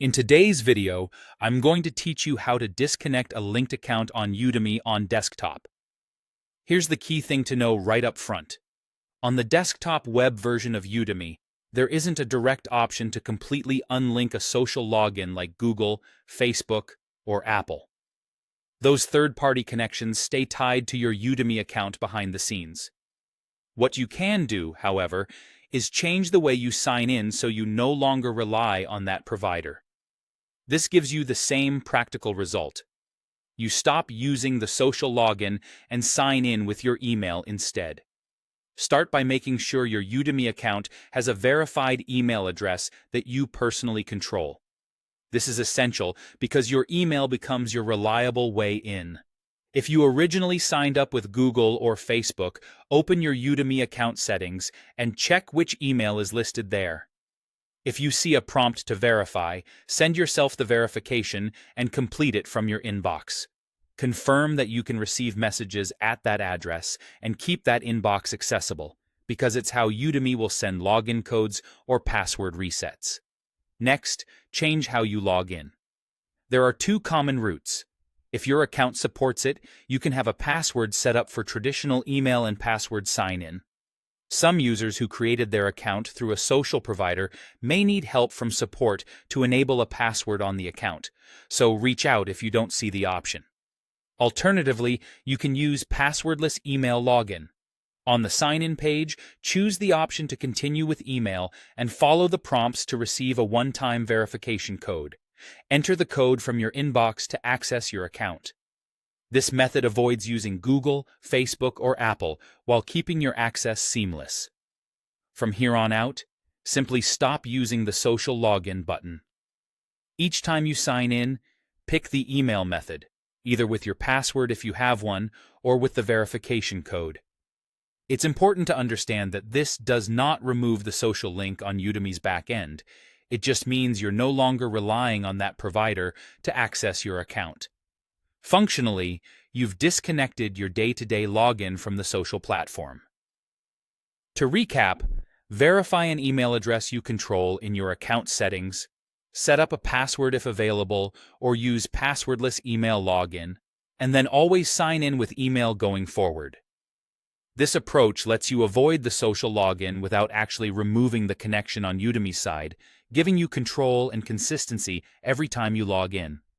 In today's video, I'm going to teach you how to disconnect a linked account on Udemy on desktop. Here's the key thing to know right up front. On the desktop web version of Udemy, there isn't a direct option to completely unlink a social login like Google, Facebook, or Apple. Those third-party connections stay tied to your Udemy account behind the scenes. What you can do, however, is change the way you sign in so you no longer rely on that provider. This gives you the same practical result. You stop using the social login and sign in with your email instead. Start by making sure your Udemy account has a verified email address that you personally control. This is essential because your email becomes your reliable way in. If you originally signed up with Google or Facebook, open your Udemy account settings and check which email is listed there. If you see a prompt to verify, send yourself the verification and complete it from your inbox. Confirm that you can receive messages at that address and keep that inbox accessible, because it's how Udemy will send login codes or password resets. Next, change how you log in. There are two common routes. If your account supports it, you can have a password set up for traditional email and password sign-in. Some users who created their account through a social provider may need help from support to enable a password on the account, so reach out if you don't see the option. Alternatively, you can use passwordless email login. On the sign-in page, choose the option to continue with email and follow the prompts to receive a one-time verification code. Enter the code from your inbox to access your account. This method avoids using Google, Facebook, or Apple while keeping your access seamless. From here on out, simply stop using the social login button. Each time you sign in, pick the email method, either with your password if you have one, or with the verification code. It's important to understand that this does not remove the social link on Udemy's back end. It just means you're no longer relying on that provider to access your account. Functionally, you've disconnected your day-to-day login from the social platform. To recap, verify an email address you control in your account settings, set up a password if available, or use passwordless email login, and then always sign in with email going forward. This approach lets you avoid the social login without actually removing the connection on Udemy's side, giving you control and consistency every time you log in.